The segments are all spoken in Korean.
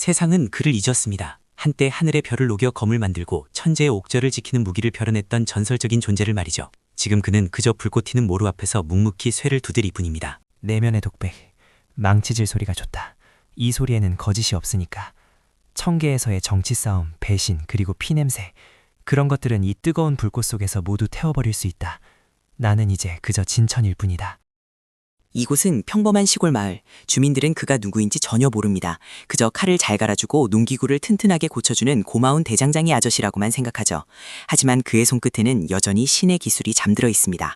세상은 그를 잊었습니다. 한때 하늘의 별을 녹여 검을 만들고 천재의 옥저를 지키는 무기를 벼려냈던 전설적인 존재를 말이죠. 지금 그는 그저 불꽃 튀는 모루 앞에서 묵묵히 쇠를 두들 이뿐입니다. 내면의 독백, 망치질 소리가 좋다. 이 소리에는 거짓이 없으니까. 청계에서의 정치 싸움, 배신, 그리고 피냄새, 그런 것들은 이 뜨거운 불꽃 속에서 모두 태워버릴 수 있다. 나는 이제 그저 진천일 뿐이다. 이곳은 평범한 시골 마을. 주민들은 그가 누구인지 전혀 모릅니다. 그저 칼을 잘 갈아주고 농기구를 튼튼하게 고쳐주는 고마운 대장장이 아저씨라고만 생각하죠. 하지만 그의 손끝에는 여전히 신의 기술이 잠들어 있습니다.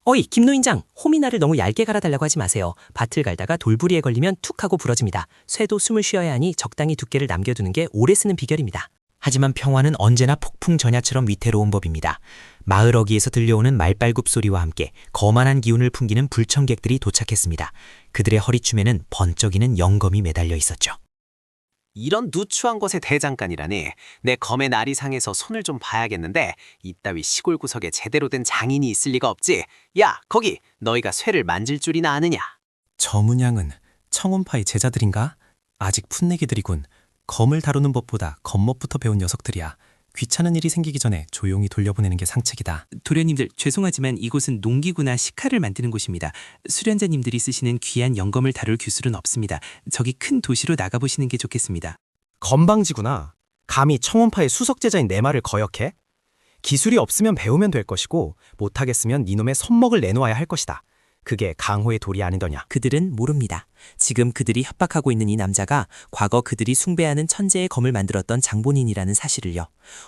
어이, 김노인장, 호미나를 너무 얇게 갈아달라고 하지 마세요. 밭을 갈다가 돌부리에 걸리면 툭 하고 부러집니다. 쇠도 숨을 쉬어야 하니 적당히 두께를 남겨두는 게 오래 쓰는 비결입니다. 하지만 평화는 언제나 폭풍 전야처럼 위태로운 법입니다. 마을 어귀에서 들려오는 말발굽 소리와 함께 거만한 기운을 풍기는 불청객들이 도착했습니다. 그들의 허리춤에는 번쩍이는 영검이 매달려 있었죠. 이런 누추한 곳에 대장간이라니. 내 검의 날이 상해서 손을 좀 봐야겠는데 이따위 시골 구석에 제대로 된 장인이 있을 리가 없지. 야, 거기 너희가 쇠를 만질 줄이나 아느냐? 저 문양은 청운파의 제자들인가? 아직 풋내기들이군. 검을 다루는 법보다 겉멋부터 배운 녀석들이야. 귀찮은 일이 생기기 전에 조용히 돌려보내는 게 상책이다. 도련님들, 죄송하지만 이곳은 농기구나 식칼을 만드는 곳입니다. 수련자님들이 쓰시는 귀한 영검을 다룰 기술은 없습니다. 저기 큰 도시로 나가보시는 게 좋겠습니다. 건방지구나. 감히 청원파의 수석제자인 내 말을 거역해? 기술이 없으면 배우면 될 것이고 못하겠으면 니놈의 손목을 내놓아야 할 것이다. 그게 강호의 도리 아니더냐. 그들은 모릅니다. 지금 그들이 협박하고 있는 이 남자가 과거 그들이 숭배하는 천재의 검을 만들었던 장본인이라는 사실을요.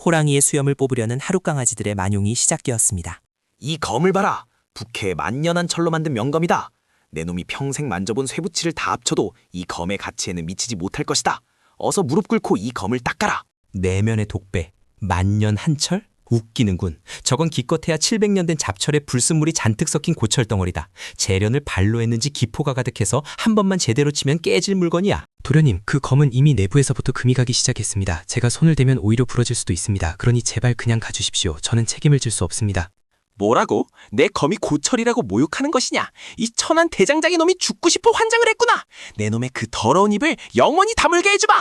호랑이의 수염을 뽑으려는 하룻강아지들의 만용이 시작되었습니다. 이 검을 봐라. 북해의 만년한 철로 만든 명검이다. 내 놈이 평생 만져본 쇠붙이를 다 합쳐도 이 검의 가치에는 미치지 못할 것이다. 어서 무릎 꿇고 이 검을 닦아라. 내면의 독배, 만년 한철? 웃기는군. 저건 기껏해야 700년 된 잡철에 불순물이 잔뜩 섞인 고철덩어리다. 재련을 발로 했는지 기포가 가득해서 한 번만 제대로 치면 깨질 물건이야. 도련님, 그 검은 이미 내부에서부터 금이 가기 시작했습니다. 제가 손을 대면 오히려 부러질 수도 있습니다. 그러니 제발 그냥 가주십시오. 저는 책임을 질 수 없습니다. 뭐라고? 내 검이 고철이라고 모욕하는 것이냐? 이 천한 대장장이 놈이 죽고 싶어 환장을 했구나. 내 놈의 그 더러운 입을 영원히 다물게 해주마.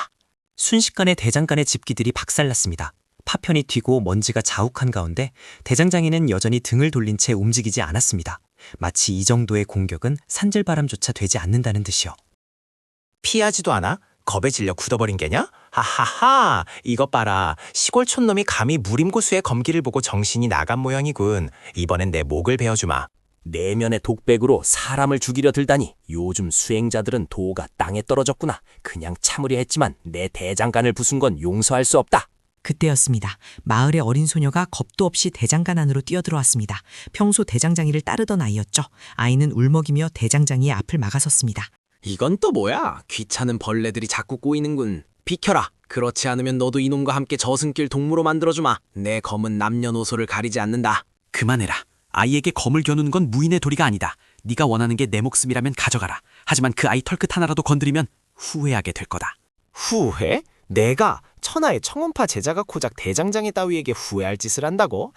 순식간에 대장간의 집기들이 박살났습니다. 파편이 튀고 먼지가 자욱한 가운데 대장장이는 여전히 등을 돌린 채 움직이지 않았습니다. 마치 이 정도의 공격은 산들바람조차 되지 않는다는 듯이요. 피하지도 않아? 겁에 질려 굳어버린 게냐? 하하하, 이것 봐라. 시골 촌놈이 감히 무림고수의 검기를 보고 정신이 나간 모양이군. 이번엔 내 목을 베어주마. 내면의 독백으로 사람을 죽이려 들다니. 요즘 수행자들은 도가 땅에 떨어졌구나. 그냥 참으려 했지만 내 대장간을 부순 건 용서할 수 없다. 그때였습니다. 마을의 어린 소녀가 겁도 없이 대장간 안으로 뛰어들어왔습니다. 평소 대장장이를 따르던 아이였죠. 아이는 울먹이며 대장장이의 앞을 막아섰습니다. 이건 또 뭐야? 귀찮은 벌레들이 자꾸 꼬이는군. 비켜라. 그렇지 않으면 너도 이놈과 함께 저승길 동무로 만들어주마. 내 검은 남녀노소를 가리지 않는다. 그만해라. 아이에게 검을 겨누는 건 무인의 도리가 아니다. 네가 원하는 게 내 목숨이라면 가져가라. 하지만 그 아이 털끝 하나라도 건드리면 후회하게 될 거다. 후회? 내가 천하의 청원파 제자가 고작 대장장이 따위에게 후회할 짓을 한다고?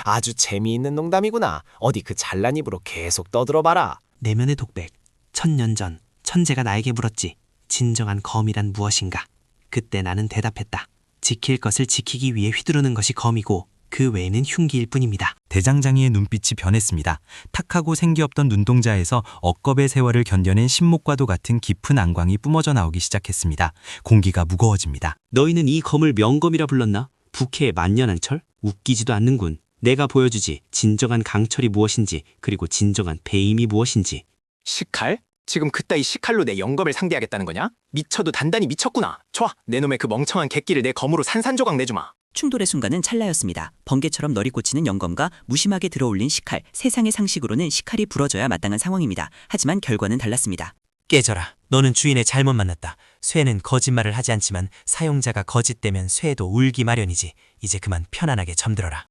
아주 재미있는 농담이구나. 어디 그 잘난 입으로 계속 떠들어봐라. 내면의 독백. 1000년 전 천재가 나에게 물었지. 진정한 검이란 무엇인가? 그때 나는 대답했다. 지킬 것을 지키기 위해 휘두르는 것이 검이고 그 외에는 흉기일 뿐입니다. 대장장이의 눈빛이 변했습니다. 탁하고 생기 없던 눈동자에서 억겁의 세월을 견뎌낸 신목과도 같은 깊은 안광이 뿜어져 나오기 시작했습니다. 공기가 무거워집니다. 너희는 이 검을 명검이라 불렀나? 북해의 만년한 철? 웃기지도 않는군. 내가 보여주지. 진정한 강철이 무엇인지, 그리고 진정한 배임이 무엇인지. 식칼? 지금 그따위 식칼로 내 영검을 상대하겠다는 거냐? 미쳐도 단단히 미쳤구나. 좋아, 내 놈의 그 멍청한 객기를 내 검으로 산산조각 내주마. 충돌의 순간은 찰나였습니다. 번개처럼 널이 꽂히는 영검과 무심하게 들어올린 식칼. 세상의 상식으로는 식칼이 부러져야 마땅한 상황입니다. 하지만 결과는 달랐습니다. 깨져라. 너는 주인을 잘못 만났다. 쇠는 거짓말을 하지 않지만 사용자가 거짓되면 쇠도 울기 마련이지. 이제 그만 편안하게 잠들어라.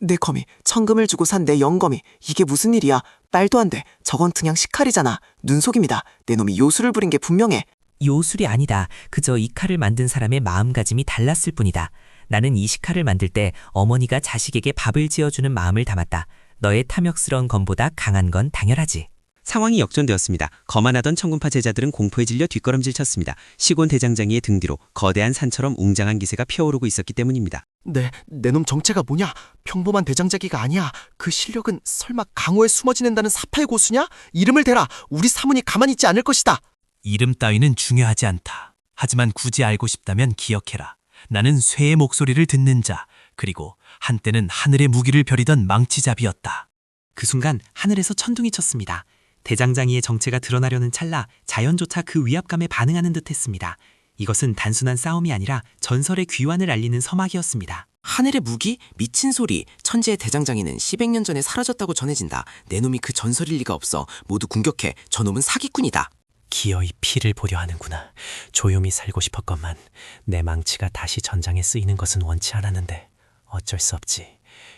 내 검이 천금을 주고 산 내 영검이 이게 무슨 일이야? 말도 안 돼. 저건 그냥 식칼이잖아. 눈속임이다. 내 놈이 요술을 부린 게 분명해. 요술이 아니다. 그저 이 칼을 만든 사람의 마음가짐이 달랐을 뿐이다. 나는 이 식칼을 만들 때 어머니가 자식에게 밥을 지어주는 마음을 담았다. 너의 탐욕스러운 검보다 강한 건 당연하지. 상황이 역전되었습니다. 거만하던 청군파 제자들은 공포에 질려 뒷걸음질 쳤습니다. 시골 대장장이의 등 뒤로 거대한 산처럼 웅장한 기세가 피어오르고 있었기 때문입니다. 내 놈 정체가 뭐냐? 평범한 대장자기가 아니야. 그 실력은 설마 강호에 숨어 지낸다는 사파의 고수냐? 이름을 대라. 우리 사문이 가만히 있지 않을 것이다. 이름 따위는 중요하지 않다. 하지만 굳이 알고 싶다면 기억해라. 나는 쇠의 목소리를 듣는 자, 그리고 한때는 하늘의 무기를 벼리던 망치잡이였다. 그 순간 하늘에서 천둥이 쳤습니다. 대장장이의 정체가 드러나려는 찰나 자연조차 그 위압감에 반응하는 듯했습니다. 이것은 단순한 싸움이 아니라 전설의 귀환을 알리는 서막이었습니다. 하늘의 무기? 미친 소리. 천지의 대장장이는 1000년 전에 사라졌다고 전해진다. 내 놈이 그 전설일 리가 없어. 모두 공격해. 저놈은 사기꾼이다. 기어이 피를 보려 하는구나. 조용히 살고 싶었건만 내 망치가 다시 전장에 쓰이는 것은 원치 않았는데 어쩔 수 없지.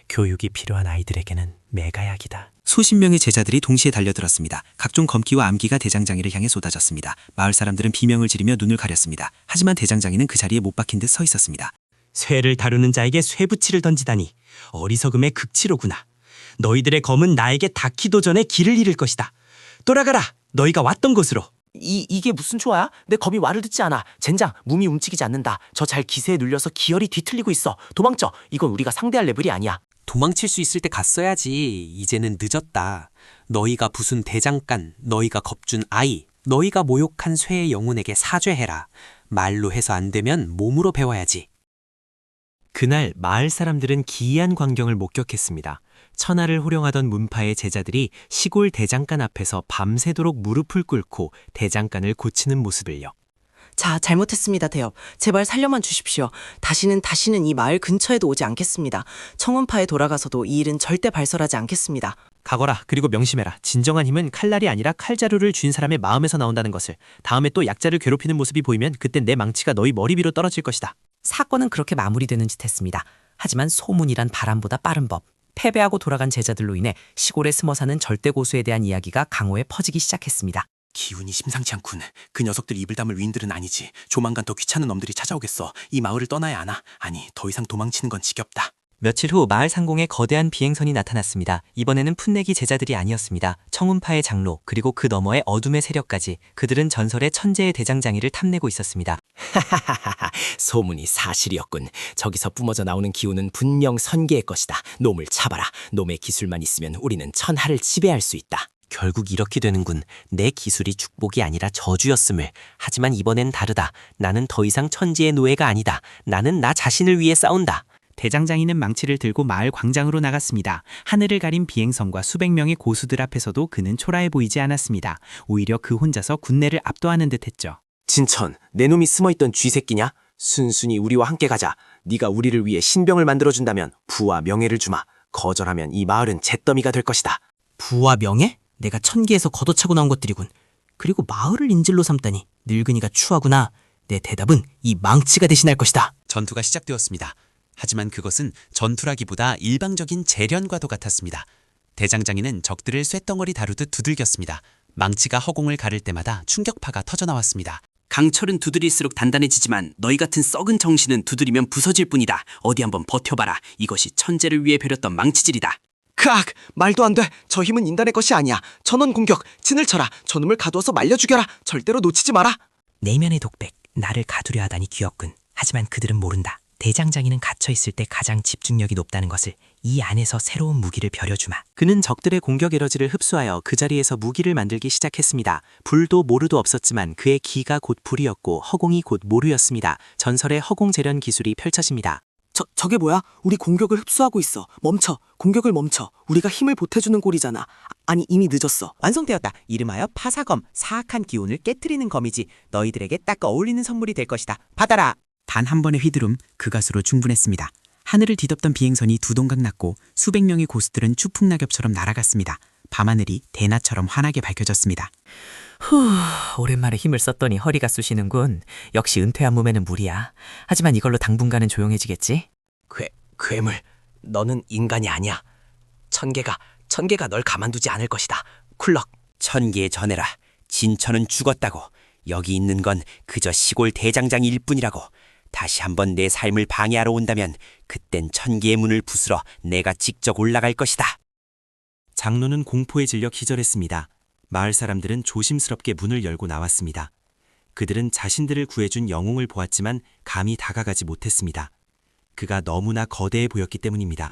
교육이 필요한 아이들에게는 매가약이다. 수십 명의 제자들이 동시에 달려들었습니다. 각종 검기와 암기가 대장장이를 향해 쏟아졌습니다. 마을 사람들은 비명을 지르며 눈을 가렸습니다. 하지만 대장장이는 그 자리에 못 박힌 듯 서 있었습니다. 쇠를 다루는 자에게 쇠붙이를 던지다니 어리석음의 극치로구나. 너희들의 검은 나에게 닿기도 전에 길을 잃을 것이다. 돌아가라. 너희가 왔던 곳으로. 이게 무슨 조화야? 내 검이 말을 듣지 않아. 젠장, 몸이 움직이지 않는다. 저 잘 기세에 눌려서 기혈이 뒤틀리고 있어. 도망쳐. 이건 우리가 상대할 레벨이 아니야. 도망칠 수 있을 때 갔어야지. 이제는 늦었다. 너희가 부순 대장간, 너희가 겁준 아이, 너희가 모욕한 쇠의 영혼에게 사죄해라. 말로 해서 안 되면 몸으로 배워야지. 그날 마을 사람들은 기이한 광경을 목격했습니다. 천하를 호령하던 문파의 제자들이 시골 대장간 앞에서 밤새도록 무릎을 꿇고 대장간을 고치는 모습을요. 자, 잘못했습니다, 대엽. 제발 살려만 주십시오. 다시는 이 마을 근처에도 오지 않겠습니다. 청운파에 돌아가서도 이 일은 절대 발설하지 않겠습니다. 각오라. 그리고 명심해라. 진정한 힘은 칼날이 아니라 칼자루를 쥔 사람의 마음에서 나온다는 것을. 다음에 또 약자를 괴롭히는 모습이 보이면 그땐 내 망치가 너희 머리 위로 떨어질 것이다. 사건은 그렇게 마무리되는 듯 했습니다. 하지만 소문이란 바람보다 빠른 법. 패배하고 돌아간 제자들로 인해 시골에 숨어 사는 절대고수에 대한 이야기가 강호에 퍼지기 시작했습니다. 기운이 심상치 않군. 그 녀석들 입을 다물 위인들은 아니지. 조만간 더 귀찮은 놈들이 찾아오겠어. 이 마을을 떠나야 하나? 아니, 더 이상 도망치는 건 지겹다. 며칠 후 마을 상공에 거대한 비행선이 나타났습니다. 이번에는 풋내기 제자들이 아니었습니다. 청운파의 장로, 그리고 그 너머의 어둠의 세력까지. 그들은 전설의 천재의 대장장이를 탐내고 있었습니다. 하하하하, 소문이 사실이었군. 저기서 뿜어져 나오는 기운은 분명 선계의 것이다. 놈을 잡아라. 놈의 기술만 있으면 우리는 천하를 지배할 수 있다. 결국 이렇게 되는군. 내 기술이 축복이 아니라 저주였음을. 하지만 이번엔 다르다. 나는 더 이상 천지의 노예가 아니다. 나는 나 자신을 위해 싸운다. 대장장이는 망치를 들고 마을 광장으로 나갔습니다. 하늘을 가린 비행선과 수백 명의 고수들 앞에서도 그는 초라해 보이지 않았습니다. 오히려 그 혼자서 군내를 압도하는 듯했죠. 진천, 내 놈이 숨어있던 쥐새끼냐? 순순히 우리와 함께 가자. 네가 우리를 위해 신병을 만들어준다면 부와 명예를 주마. 거절하면 이 마을은 잿더미가 될 것이다. 부와 명예? 내가 천계에서 걷어차고 나온 것들이군. 그리고 마을을 인질로 삼다니 늙은이가 추하구나. 내 대답은 이 망치가 대신할 것이다. 전투가 시작되었습니다. 하지만 그것은 전투라기보다 일방적인 재련과도 같았습니다. 대장장이는 적들을 쇳덩어리 다루듯 두들겼습니다. 망치가 허공을 가를 때마다 충격파가 터져나왔습니다. 강철은 두드릴수록 단단해지지만 너희 같은 썩은 정신은 두드리면 부서질 뿐이다. 어디 한번 버텨봐라. 이것이 천재를 위해 벼렸던 망치질이다. 크악! 말도 안 돼. 저 힘은 인간의 것이 아니야. 천원 공격, 진을 쳐라. 저놈을 가두어서 말려 죽여라. 절대로 놓치지 마라. 내면의 독백, 나를 가두려 하다니 귀엽군. 하지만 그들은 모른다. 대장장이는 갇혀있을 때 가장 집중력이 높다는 것을. 이 안에서 새로운 무기를 벼려주마. 그는 적들의 공격 에너지를 흡수하여 그 자리에서 무기를 만들기 시작했습니다. 불도 모루도 없었지만 그의 기가 곧 불이었고 허공이 곧 모루였습니다. 전설의 허공 재련 기술이 펼쳐집니다. 저게 뭐야? 우리 공격을 흡수하고 있어. 멈춰. 공격을 멈춰. 우리가 힘을 보태주는 꼴이잖아. 아니, 이미 늦었어. 완성되었다. 이름하여 파사검, 사악한 기운을 깨트리는 검이지. 너희들에게 딱 어울리는 선물이 될 것이다. 받아라. 단 한 번의 휘두름, 그것으로 충분했습니다. 하늘을 뒤덮던 비행선이 두 동강 났고 수백 명의 고수들은 추풍낙엽처럼 날아갔습니다. 밤하늘이 대낮처럼 환하게 밝혀졌습니다. 오랜만에 힘을 썼더니 허리가 쑤시는군. 역시 은퇴한 몸에는 무리야. 하지만 이걸로 당분간은 조용해지겠지? 괴물, 너는 인간이 아니야. 천계가 널 가만두지 않을 것이다. 쿨럭. 천계에 전해라. 진천은 죽었다고. 여기 있는 건 그저 시골 대장장이일 뿐이라고. 다시 한번 내 삶을 방해하러 온다면 그땐 천계의 문을 부수러 내가 직접 올라갈 것이다. 장로는 공포에 질려 기절했습니다. 마을 사람들은 조심스럽게 문을 열고 나왔습니다. 그들은 자신들을 구해준 영웅을 보았지만 감히 다가가지 못했습니다. 그가 너무나 거대해 보였기 때문입니다.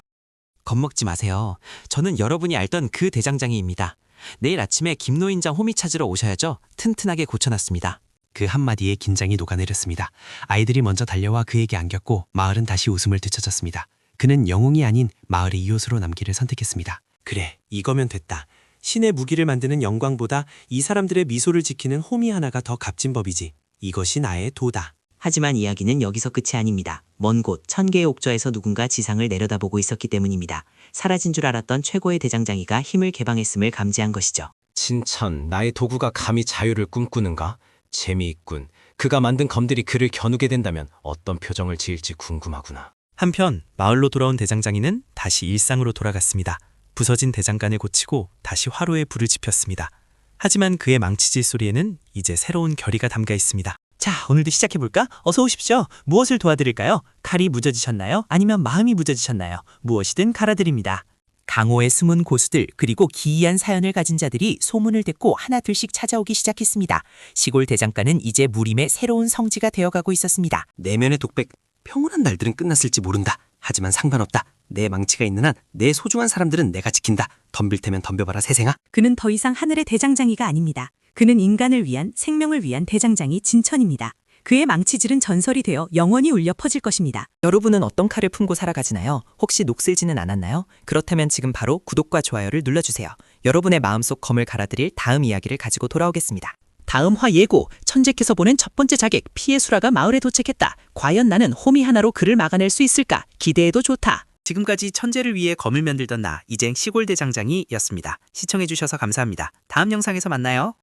겁먹지 마세요. 저는 여러분이 알던 그 대장장이입니다. 내일 아침에 김노인장 호미 찾으러 오셔야죠. 튼튼하게 고쳐놨습니다. 그 한마디에 긴장이 녹아내렸습니다. 아이들이 먼저 달려와 그에게 안겼고 마을은 다시 웃음을 되찾았습니다. 그는 영웅이 아닌 마을의 이웃으로 남기를 선택했습니다. 그래, 이거면 됐다. 신의 무기를 만드는 영광보다 이 사람들의 미소를 지키는 호미 하나가 더 값진 법이지. 이것이 나의 도다. 하지만 이야기는 여기서 끝이 아닙니다. 먼 곳 천개의 옥저에서 누군가 지상을 내려다보고 있었기 때문입니다. 사라진 줄 알았던 최고의 대장장이가 힘을 개방했음을 감지한 것이죠. 진천, 나의 도구가 감히 자유를 꿈꾸는가? 재미있군. 그가 만든 검들이 그를 겨누게 된다면 어떤 표정을 지을지 궁금하구나. 한편 마을로 돌아온 대장장이는 다시 일상으로 돌아갔습니다. 부서진 대장간을 고치고 다시 화로에 불을 지폈습니다. 하지만 그의 망치질 소리에는 이제 새로운 결의가 담겨 있습니다. 자, 오늘도 시작해볼까? 어서 오십시오. 무엇을 도와드릴까요? 칼이 무뎌지셨나요? 아니면 마음이 무뎌지셨나요? 무엇이든 갈아드립니다. 강호의 숨은 고수들 그리고 기이한 사연을 가진 자들이 소문을 듣고 하나둘씩 찾아오기 시작했습니다. 시골 대장간은 이제 무림의 새로운 성지가 되어가고 있었습니다. 내면의 독백, 평온한 날들은 끝났을지 모른다. 하지만 상관없다. 내 망치가 있는 한 내 소중한 사람들은 내가 지킨다. 덤빌 테면 덤벼봐라 세생아. 그는 더 이상 하늘의 대장장이가 아닙니다. 그는 인간을 위한 생명을 위한 대장장이 진천입니다. 그의 망치질은 전설이 되어 영원히 울려 퍼질 것입니다. 여러분은 어떤 칼을 품고 살아가시나요? 혹시 녹슬지는 않았나요? 그렇다면 지금 바로 구독과 좋아요를 눌러주세요. 여러분의 마음속 검을 갈아드릴 다음 이야기를 가지고 돌아오겠습니다. 다음 화 예고, 천재께서 보낸 첫 번째 자객 피해 수라가 마을에 도착했다. 과연 나는 호미 하나로 그를 막아낼 수 있을까? 기대해도 좋다. 지금까지 천재를 위해 검을 만들던 나, 이젠 시골 대장장이였습니다. 시청해주셔서 감사합니다. 다음 영상에서 만나요.